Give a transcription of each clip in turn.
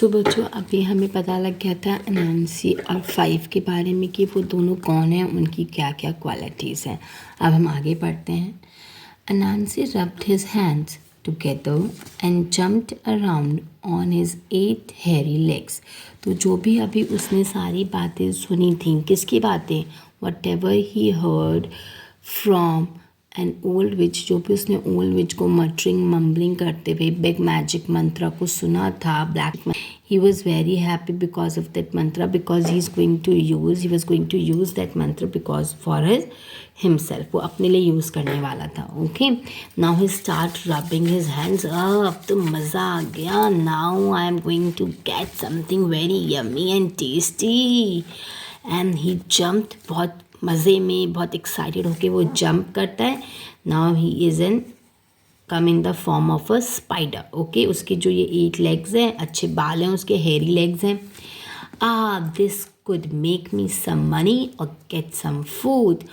सो बच्चों, अभी हमें पता लग गया था अनांसी और 5 के बारे में कि वो दोनों कौन हैं, उनकी क्या क्या क्वालिटीज़ हैं। अब हम आगे पढ़ते हैं। अनांसी rubbed his hands together and jumped around on his 8 hairy legs। तो जो भी अभी उसने सारी बातें सुनी थी, किसकी बातें? Whatever he heard from an old witch, जो भी उसने ओल्ड विच को मटरिंग मम्बलिंग करते हुए बिग मैजिक मंत्रा को सुना था, Black, he was very happy because of that mantra, because he was going to use that mantra because for his himself, वो अपने लिए यूज़ करने वाला था। Okay, now he start rubbing his hands. अब तो मज़ा आ गया। Now I am going to get something very yummy and tasty. And he jumped, बहुत मज़े में, बहुत एक्साइटेड होके वो जंप करता है। Now he is in come in the form of a spider. Okay, उसके जो ये 8 लेग्स हैं, अच्छे बाल हैं उसके, हेयरी लेग्स हैं। This could make me some money और get some food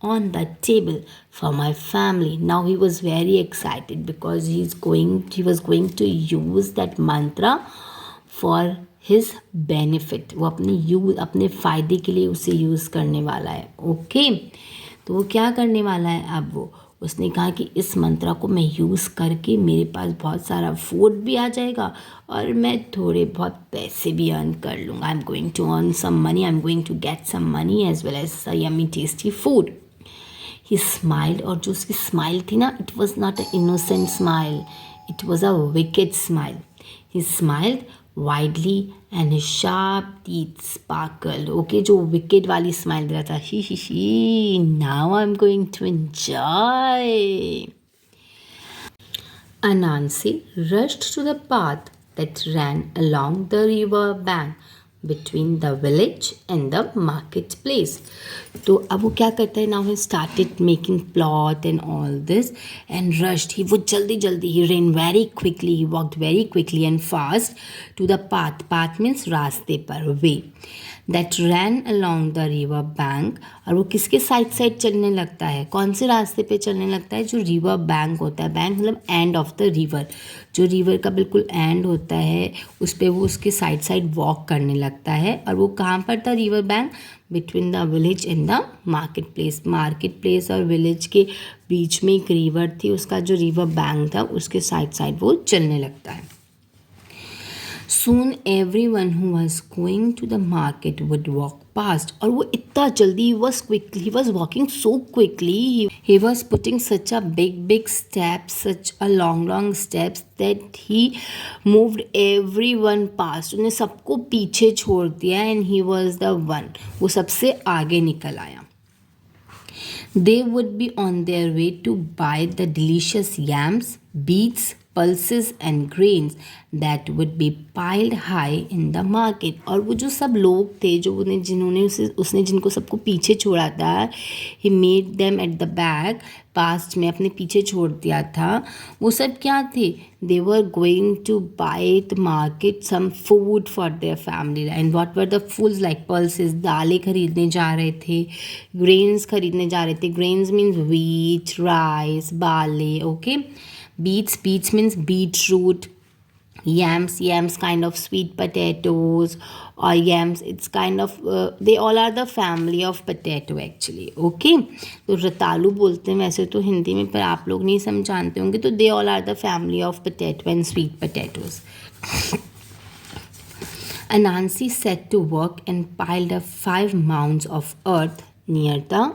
on the table for my family. Now he was very excited because he was going to use that mantra for his benefit. वो अपने फ़ायदे के लिए उसे use करने वाला है। ओके, तो वो क्या करने वाला है? अब उसने कहा कि इस मंत्रा को मैं यूज़ करके मेरे पास बहुत सारा फूड भी आ जाएगा और मैं थोड़े बहुत पैसे भी अर्न कर लूँगा। I am going to earn some money, I am going to get some money as well as yummy tasty food. He smiled, और जो उसकी स्माइल थी ना, it was not a innocent smile, it was a wicked smile. He smiled widely and his sharp teeth sparkled. Okay, जो wicked वाली smile दे रहा था, he now I am going to enjoy. Anansi rushed to the path that ran along the river bank between the village and the marketplace. तो अब वो क्या करता है? Now he started making plot and all this and rushed. वो जल्दी he ran very quickly, he walked very quickly and fast to the path. Path means रास्ते पर, way that ran along the river bank। और वो किसके side side चलने लगता है? कौन से रास्ते पे चलने लगता है? जो रिवर बैंक होता है, बैंक मतलब एंड ऑफ द रिवर, जो रिवर का बिल्कुल एंड होता है उस पर वो उसके साइड साइड वॉक करने लगता है। और वो कहाँ पर था river bank? Between the village and the market place. Market place और विलेज के बीच में एक रिवर थी, उसका जो रिवर बैंक था उसके साइड साइड वो चलने लगता है। Soon everyone who was going to the market would walk past। और वो इतना जल्दी, he was walking so quickly, he was putting such a big steps, such a long steps that he moved everyone past। उन्हें सबको पीछे छोड़ दिया and he was the one, वो सबसे आगे निकल आया। They would be on their way to buy the delicious yams, beets, pulses and grains that would be piled high in the market। और वो जो सब लोग थे, जो उसने जिनको सबको पीछे छोड़ा था, he made them at the back, past में अपने पीछे छोड़ दिया था, वो सब क्या थे? They were going to buy the market some food for their family। and what were the foods? like pulses, दालें खरीदने जा रहे थे, grains खरीदने जा रहे थे। grains means wheat, rice, barley। okay, beets means beetroot, yams kind of sweet potatoes, or yams it's kind of they all are the family of potato actually। okay, तो रतालू बोलते हैं वैसे तो हिंदी में, पर आप लोग नहीं समझाते होंगे, तो they all are the family of potato and sweet potatoes। Anansi set to work and piled up 5 mounds of earth near the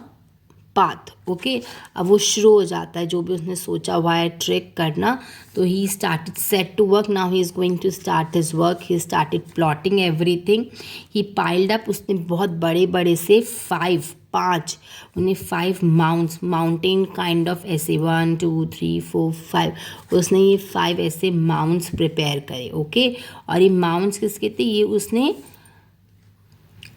path. Okay, अब वो शुरू हो जाता है जो भी उसने सोचा हुआ है ट्रिक करना। तो he started set to work. Now he is going to start his work. He started plotting everything. He piled up, उसने बहुत बड़े से 5 उन्हें 5 माउंटेन काइंड ऑफ ऐसे 1 2 3 4 5, उसने ये 5 ऐसे माउंट्स प्रिपेयर करे। ओके, और ये माउंट्स किसके थे? ये उसने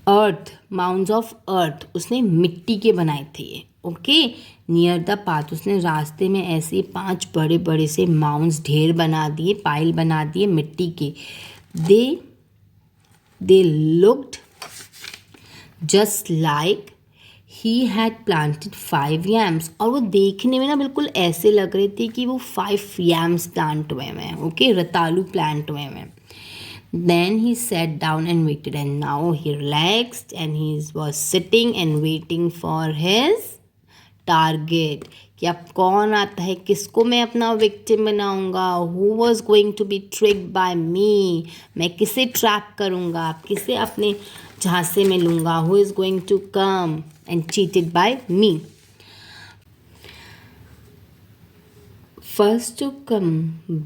माउंट्स ऑफ अर्थ उसने मिट्टी के बनाए थे ये। ओके, नियर द पाथ, उसने रास्ते में ऐसे 5 बड़े से माउंट्स ढेर बना दिए, पाइल बना दिए मिट्टी के। They looked just like he had planted 5 yams। और वो देखने में ना बिल्कुल ऐसे लग रहे थे कि वो 5 yams प्लांट हुए हैं। ओके, रतालू प्लांट हुए हैं। Then he sat down and waited, and now he relaxed and he was sitting and waiting for his target कि अब कौन आता है, किसको मैं अपना विक्टिम बनाऊंगा, who was going to be tricked by me, मैं किसे ट्रैप करूंगा, किसे अपने झांसे में लूंगा, who is going to come and cheated by me. First to come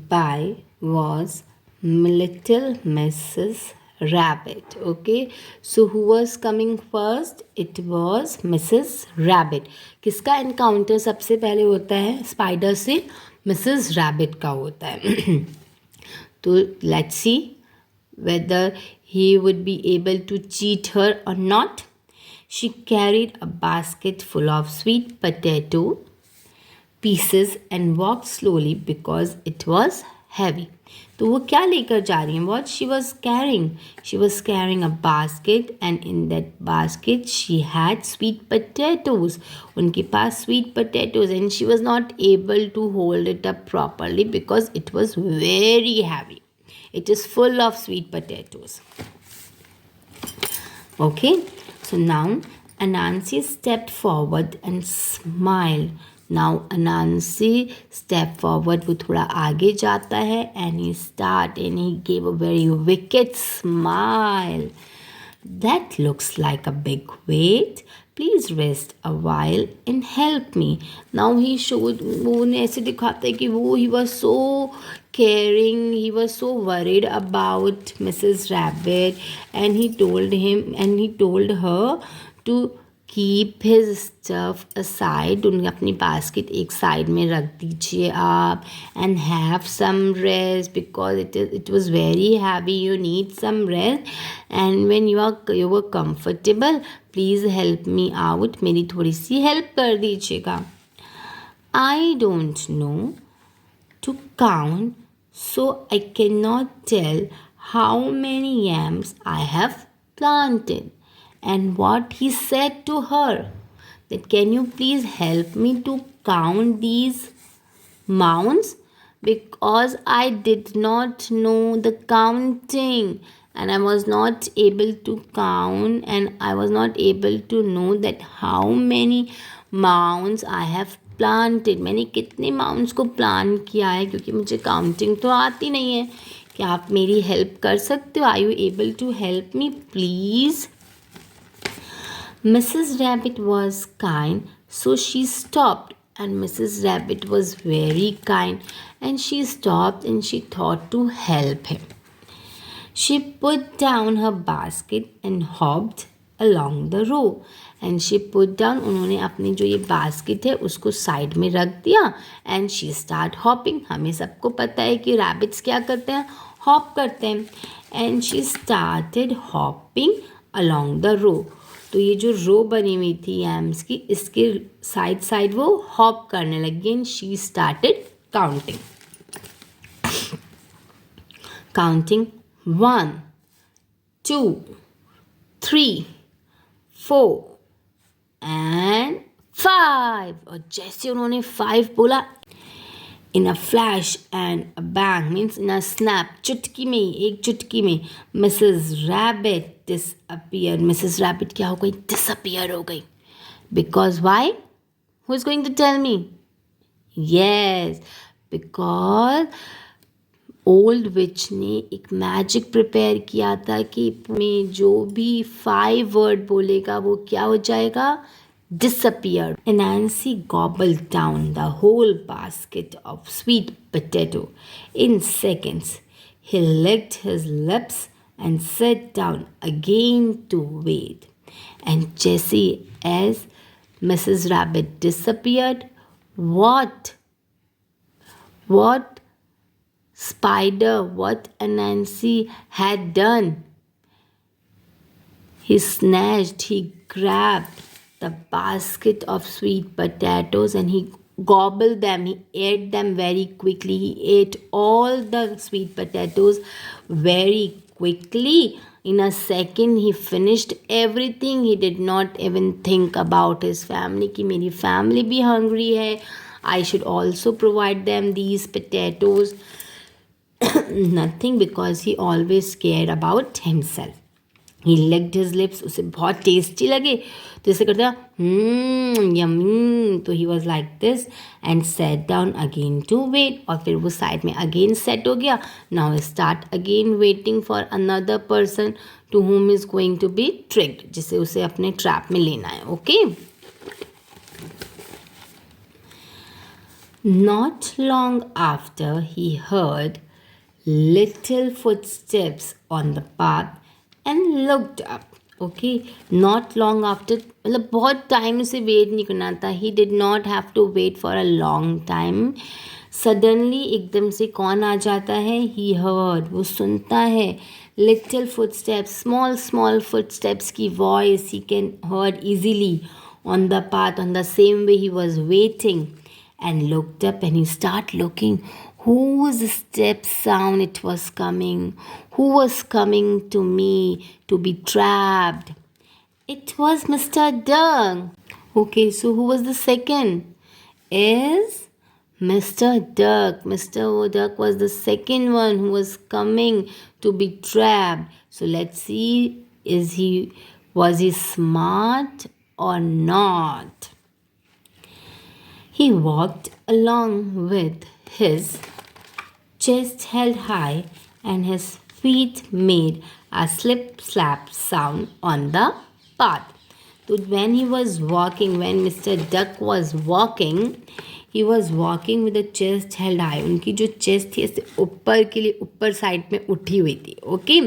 by was little Mrs. Rabbit. Okay, so who was coming first? It was Mrs. Rabbit. किसका encounter सबसे पहले होता है? स्पाइडर से मिसेस रैबिट का होता है. तो let's see whether he would be able to cheat her or not. She carried a basket full of sweet potato pieces and walked slowly because it was heavy. तो वो क्या लेकर जा रही हैं? What she was carrying? She was carrying a basket and in that basket she had sweet potatoes. उनके पास sweet potatoes and she was not able to hold it up properly because it was very heavy. It is full of sweet potatoes. Okay, so now Anansi stepped forward and smiled. Now Anansi stepped forward, वो थोड़ा आगे जाता है and he gave a very wicked smile. That looks like a big weight. Please rest a while and help me. Now he showed, वो उन्हें ऐसे दिखाता है कि वो he was so caring, he was so worried about Mrs. Rabbit and he told her to keep his stuff aside. उन्हें अपनी basket एक साइड में रख दीजिए आप and have some rest because it was very heavy. You need some rest and when you were comfortable, please help me out. मेरी थोड़ी सी help कर दीजिएगा. I don't know to count, so I cannot tell how many yams I have planted. And what he said to her, that can you please help me to count these mounds because I did not know the counting and I was not able to count and I was not able to know that how many mounds I have planted. मैंने कितने mounds को plan किया है क्योंकि मुझे counting तो आती नहीं है. क्या आप मेरी हेल्प कर सकते हो? Are you able to help me please? Mrs. Rabbit was kind, so she stopped, and Mrs. Rabbit was very kind, and she stopped and she thought to help him. She put down her basket and hopped along the row. And she put down, उन्होंने अपनी जो ये basket है उसको side में रख दिया and she start hopping. हमें सबको पता है कि rabbits क्या करते हैं? हॉप करते हैं. And she started hopping along the row. तो ये जो रो बनी हुई थी yams की, इसके साइड वो हॉप करने लगी and she started counting. Counting 1, 2, 3, 4 and 5. और जैसे उन्होंने 5 बोला, in a flash and a bang means in a snap, चुटकी में, एक चुटकी में Mrs. Rabbit disappeared. Mrs. Rabbit क्या हो गई? Disappear हो गई. Because why? Who is going to tell me? Yes, because old witch ने एक मैजिक प्रिपेयर किया था कि में जो भी 5 वर्ड बोलेगा वो क्या हो जाएगा? Disappeared. Anansi gobbled down the whole basket of sweet potato in seconds. He licked his lips and sat down again to wait. And Jessie, as Mrs. Rabbit disappeared, what Anansi had done? He grabbed the basket of sweet potatoes and he gobbled them. He ate them very quickly. He ate all the sweet potatoes very quickly. In a second, he finished everything. He did not even think about his family. कि मेरी family भी hungry है. I should also provide them these potatoes. Nothing, because he always cared about himself. He licked his lips. उसे बहुत tasty लगे तो इसे करता यम्मी. तो he was like this and set down again to wait. और फिर वो साइड में अगेन सेट हो गया. Now start again waiting for another person to whom is going to be tricked, जिसे उसे अपने ट्रैप में लेना है. Okay. Not long after, he heard little footsteps on the path and looked up. Okay, not long after, मतलब बहुत time उसे wait नहीं करना था. He did not have to wait for a long time. Suddenly एकदम से कौन आ जाता है? He heard, वो सुनता है. Little footsteps, small small footsteps की voice he can heard easily on the path, on the same way he was waiting. And looked up, and he started looking whose step sound it was coming, who was coming to me to be trapped. It was Mr. Duck. Okay, so who was the second? Is Mr. Duck. Mr. Duck was the second one who was coming to be trapped. So let's see, was he smart or not? He walked along with his chest held high and his feet made a slip-slap sound on the path. So when he was walking, when Mr. Duck was walking, he was walking with the chest held high. उनकी जो chest थी ऐसे ऊपर के लिए ऊपर side में उठी हुई थी. Okay.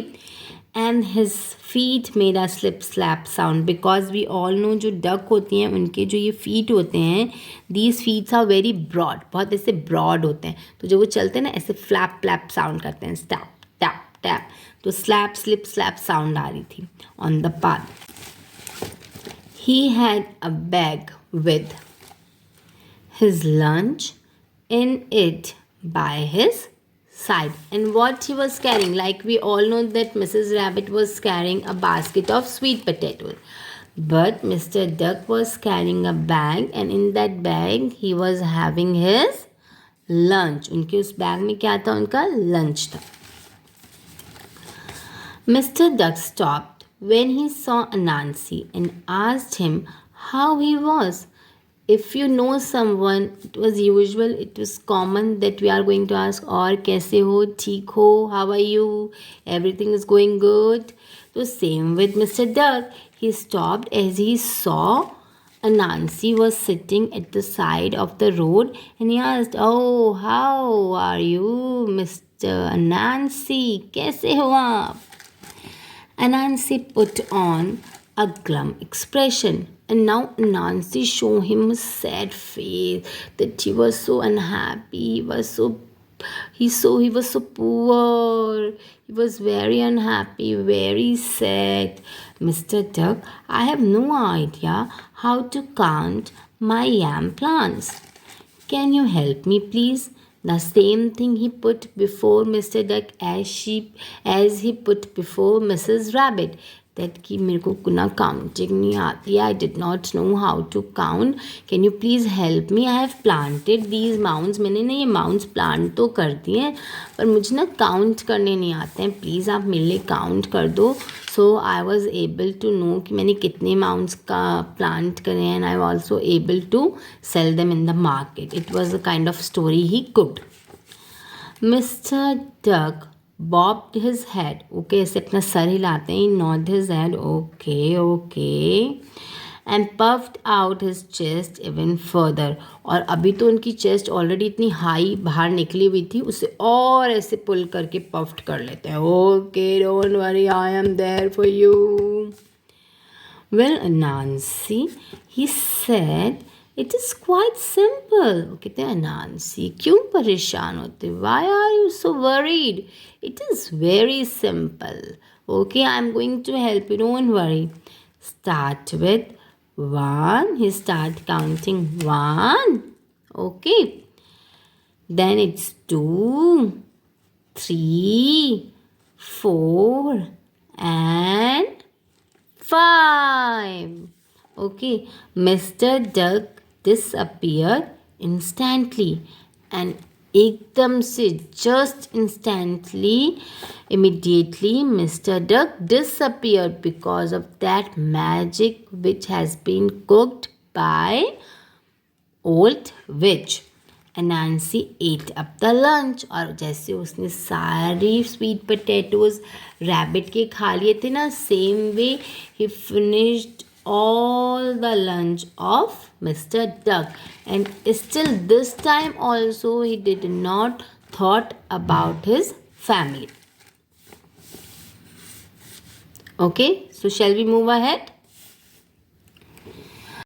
And his feet made a slip slap sound, because we all know जो duck होती हैं उनके जो ये feet होते हैं, these feet are very broad, बहुत ऐसे broad होते हैं. तो जब वो चलते हैं ना ऐसे flap flap sound करते हैं, tap tap tap. तो slap slip slap sound आ रही थी on the path. He had a bag with his lunch in it by his side. And what he was carrying, like we all know that Mrs. Rabbit was carrying a basket of sweet potatoes, but Mr. Duck was carrying a bag, and in that bag he was having his lunch. उनके उस bag में क्या था? उनका lunch था. Mr. Duck stopped when he saw Anansi and asked him how he was. If you know someone, it was common that we are going to ask, और कैसे हो? ठीक हो? How are you? Everything is going good. So same with Mr. Duck. He stopped as he saw Anansi was sitting at the side of the road, and he asked, oh, how are you, Mr. Anansi? कैसे हो आप? Anansi put on a glum expression. And now Anansi showed him a sad face, that he was so unhappy, he was so poor, he was very unhappy, very sad. Mr. Duck, I have no idea how to count my yam plants. Can you help me, please? The same thing he put before Mr. Duck as he put before Mrs. Rabbit. That कि मेरे को ना counting नहीं आती है. I did not know how to count. Can you please help me? I have planted these mounds. मैंने ना ये mounds plant तो कर दिए हैं, पर मुझे ना काउंट करने नहीं आते हैं. प्लीज़ आप मेरे लिए काउंट कर दो. So I was able to know कि मैंने कितने mounds का plant करे हैं, and I was also able to sell them in the market. It was a kind of story he cooked. Mr. Duck bobbed his head. Okay, ऐसे अपना sir हिलाते हैं. He nodded his head. Okay. And puffed out his chest even further. और अभी तो उनकी chest already इतनी high बाहर निकली हुई थी, उसे और ऐसे pull करके puffed कर लेते हैं. Okay, don't worry, I am there for you. Well, Anansi, he said, it is quite simple. कहते हैं अनांसी क्यों परेशान होते? Why are you so worried? It is very simple. Okay, I'm going to help you. Don't worry. Start with 1. He start counting 1. Okay. Then it's 2, 3, 4, and 5. Okay. Mr. Duck disappeared instantly, and एकदम से just instantly immediately Mr. Duck disappeared because of that magic which has been cooked by old witch. Anansi ate up the lunch और जैसे उसने सारी sweet potatoes rabbit के खा लिए थे ना, same way he finished all the lunch of Mr. Duck, and still this time also he did not thought about his family. Okay, so shall we move ahead?